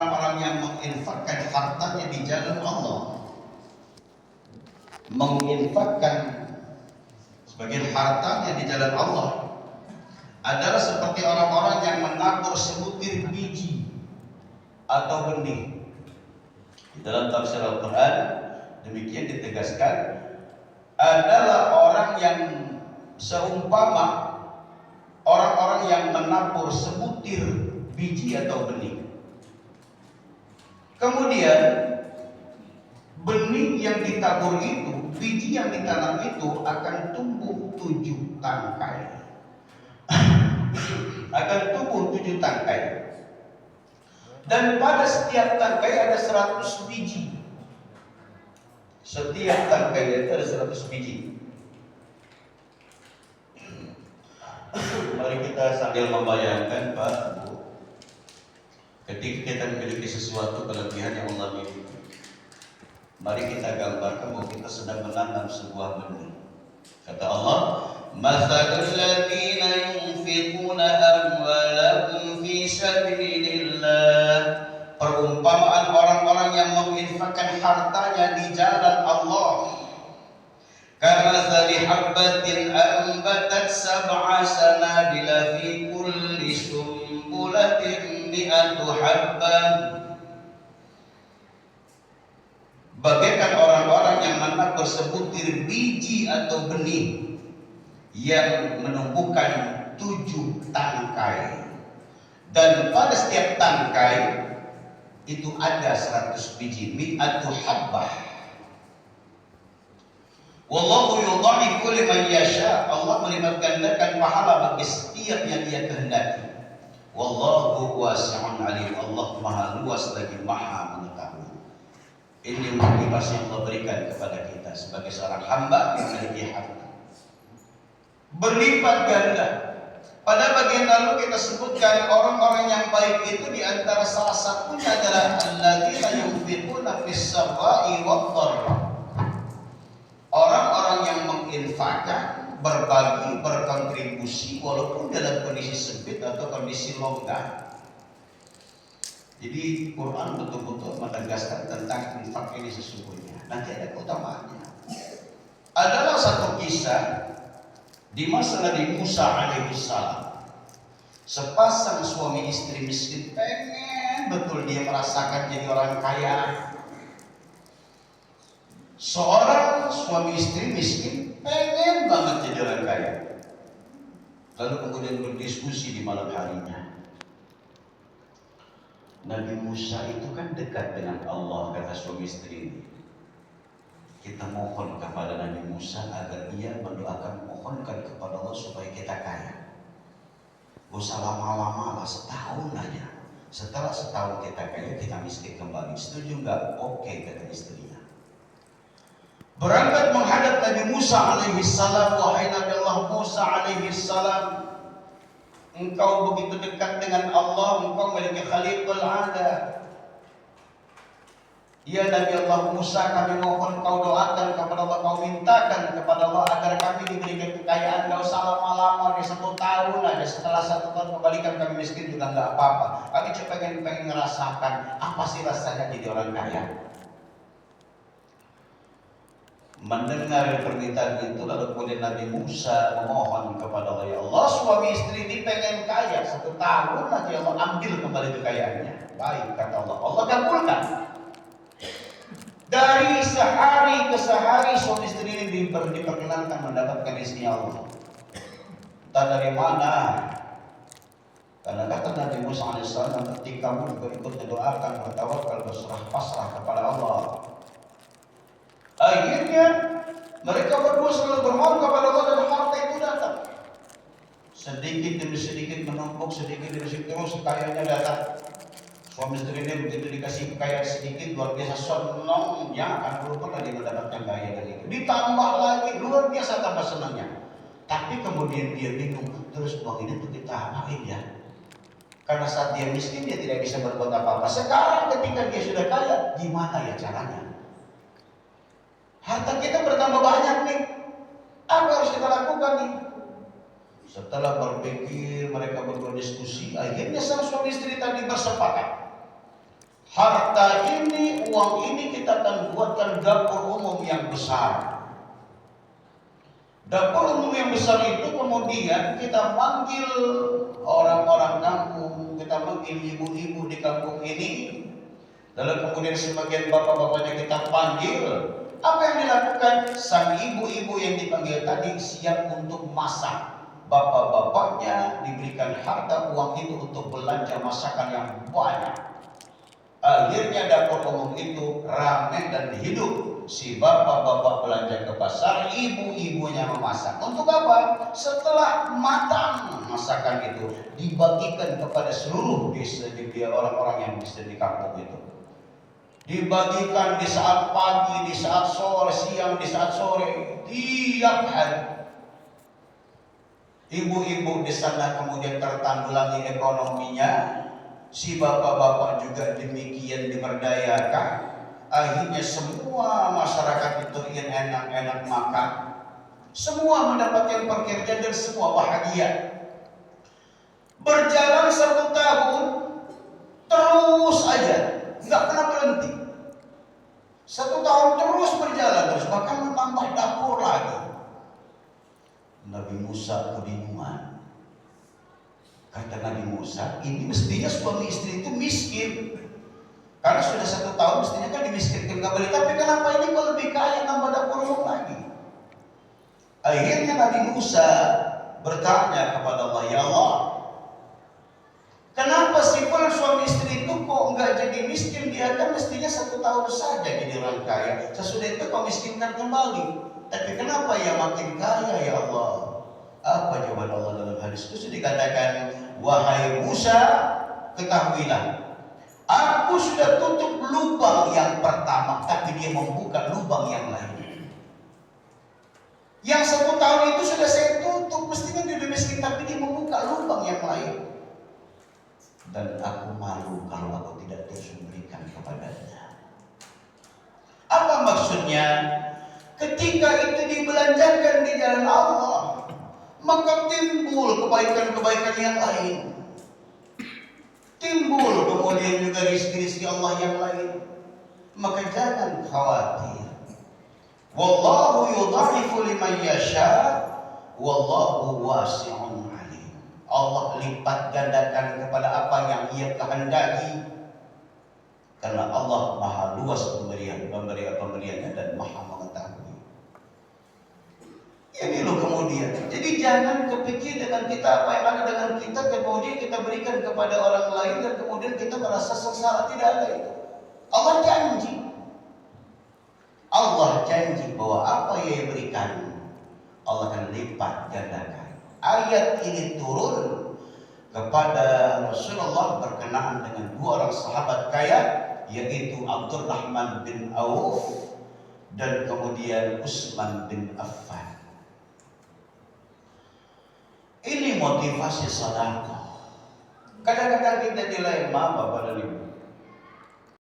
orang yang menginfakkan hartanya di jalan Allah, menginfakkan sebagian hartanya di jalan Allah adalah seperti orang-orang yang menabur sebutir biji atau benih. Di dalam tafsir Al-Quran demikian ditegaskan, adalah orang yang seumpama orang-orang yang menabur sebutir biji atau benih. Kemudian benih yang ditabur itu, biji yang ditanam itu akan tumbuh 7 tangkai. Akan tumbuh 7 tangkai. Dan pada setiap tangkai ada 100 biji. Setiap tangkai itu ada 100 biji. Mari kita sambil membayangkan, Pak, Bu, ketika kita memiliki sesuatu kelebihan yang Allah miliki, mari kita gambarkan bahwa kita sedang menanam sebuah benih. Kata Allah, "Matsalul ladzina yunfiquna amwalahum fi sabilillah." Perumpamaan orang-orang yang menginfakkan hartanya di jalan Allah. Kamatsali habbatin ambatat sab'a sanabila fi kulli sumbulatin mi'atu habbah. Bagaikan orang-orang yang menabur sebutir biji atau benih yang menumbuhkan 7 tangkai, dan pada setiap tangkai itu ada 100 biji, mi'atu habbah. Wallahu yudha'ifu liman yasha. Allah melipat gandakan pahala bagi setiap yang Dia kehendaki. Wallahu wasi'un alim. Allah Maha luas lagi Maha mengetahui. Ini motivasi yang Allah berikan kepada kita sebagai seorang hamba yang memiliki harta. Berlipat ganda. Pada bagian lalu kita sebutkan orang-orang yang baik itu di antara salah satunya adalah alladzina yunfiquna fis sarra'i wad dharra. Orang-orang yang menginfakkan, berbagi, berkontribusi walaupun dalam kondisi sempit atau kondisi longgar. Jadi Quran betul-betul menegaskan tentang infak ini sesungguhnya. Nanti ada keutamaannya. Adalah satu kisah di masa Nabi Musa alaihissalam. Sepasang suami istri miskin pengen betul dia merasakan jadi orang kaya. Seorang suami istri miskin pengen banget jadi orang kaya. Lalu kemudian berdiskusi di malam harinya. Nabi Musa itu kan dekat dengan Allah, kata suami istri ini. Kita mohon kepada Nabi Musa agar ia mohonkan kepada Allah supaya kita kaya. Gak usah lama-lama lah, setahun aja. Setelah setahun kita kaya, kita miskin kembali. Setuju nggak? Oke, kata istrinya. Berangkat menghadap Nabi Musa alaihissalam. Wahai Nabi Allah Musa alaihissalam, engkau begitu dekat dengan Allah, engkau memiliki khaliful ada. Ya Nabi Allah Musa, kami mohon kau doakan kepada Allah, kau mintakan kepada Allah agar kami diberikan kekayaan. Gak usah lama-lama, di 10 tahun aja. Setelah 1 tahun kembalikan kami miskin juga nggak apa-apa. Kami cuma pengen ngerasakan apa sih rasanya jadi orang kaya. Mendengar permintaan itu, lalu kemudian Nabi Musa memohon kepada Allah, ya Allah, suami istri ini pengen kaya, 1 tahun lagi Allah ambil kembali kekayaannya. Baik, kata Allah, Allah kabulkan. Dari sehari ke sehari suami istri ini diperkenankan mendapatkan rizki Allah. Entah dari mana. Karena kata Nabi Musa AS, ketika kamu ikut mendoakan, bertawakal, berserah pasrah kepada Allah. Akhirnya mereka berdua selalu bermohon kepada Allah dan harta itu datang. Sedikit demi sedikit menumpuk, sedikit demi sedikit terus kekayaannya datang. Suami istri ini begitu dikasih kekayaan sedikit, luar biasa senangnya, akan belum pernah dia mendapatkan kaya dari itu. Ditambah lagi, luar biasa tambah senangnya. Tapi kemudian dia bingung, terus uang ini tuh kita apain ya? Karena saat dia miskin dia tidak bisa berbuat apa-apa. Sekarang ketika dia sudah kaya, gimana ya caranya? Harta kita bertambah banyak nih. Apa harus kita lakukan nih? Setelah berpikir, mereka berdua diskusi, akhirnya sang suami istri tadi bersepakat. harta ini, uang ini kita akan buatkan dapur umum yang besar. Dapur umum yang besar itu kemudian kita panggil orang-orang kampung, kita panggil ibu-ibu di kampung ini. Lalu kemudian sebagian bapak-bapaknya kita panggil. Apa yang dilakukan? Sang ibu-ibu yang dipanggil tadi siap untuk masak. Bapak-bapaknya diberikan harta uang itu untuk belanja masakan yang banyak. Akhirnya dapur umum itu ramai dan hidup. Si bapak-bapak belanja ke pasar, ibu-ibunya memasak. Untuk apa? Setelah matang masakan itu dibagikan kepada seluruh desa dia orang-orang yang bisa di kampung itu. Dibagikan di saat pagi, di saat sore, siang, di saat sore, tiap hari. Ibu-ibu di sana kemudian tertanggulangi ekonominya. Si bapak-bapak juga demikian diberdayakan. Akhirnya semua masyarakat itu ingin enak-enak makan. Semua mendapatkan pekerjaan dan semua bahagia. Berjalan 1 tahun terus aja, nggak pernah berhenti. 1 tahun terus berjalan terus, bahkan menambah dapur lagi. Nabi Musa kebingungan. Kata Nabi Musa, ini mestinya suami istri itu miskin. Karena sudah 1 tahun mestinya kan dimiskinkan kembali. Tapi kenapa ini kok lebih kaya nambah dapur umum lagi? Akhirnya Nabi Musa bertanya kepada Allah, ya Allah, kenapa sih kalau suami istri itu kok enggak jadi miskin? Dia kan mestinya 1 tahun saja jadi orang kaya. Sesudah itu kau miskinkan kembali. Tapi kenapa ya makin kaya ya Allah? Apa jawaban Allah dalam hadis itu? Dikatakan, wahai Musa, ketahuilah, aku sudah tutup lubang yang pertama, tapi dia membuka lubang yang lain. Yang 1 tahun itu sudah saya tutup, mestinya dia miskin, tapi dia membuka lubang yang lain. Dan aku malu kalau aku tidak terus memberikan kepadanya. Apa maksudnya? Ketika itu dibelanjakan di jalan Allah, maka timbul kebaikan-kebaikan yang lain. Timbul kemudian juga rizki-rizki Allah yang lain. Maka jangan khawatir. Wallahu yudha'ifu liman yasha, wallahu wasi'un alim. Allah lipat gandakan kepada apa yang Ia kehendaki. Karena Allah maha luas pemberiannya dan maha mengetahui. Ini loh kemudian. Jadi jangan kepikir dengan kita apa yang ada dengan kita kemudian kita berikan kepada orang lain dan kemudian kita merasa sengsara. Tidak ada itu. Allah janji. Allah janji bahwa apa yang berikan Allah akan lipat gandakan. Ayat ini turun kepada Rasulullah berkenaan dengan 2 orang sahabat kaya, yaitu Abdurrahman bin Auf dan kemudian Utsman bin Affan. Ini motivasi sedekah. Kadang-kadang kita dilema Bapak dan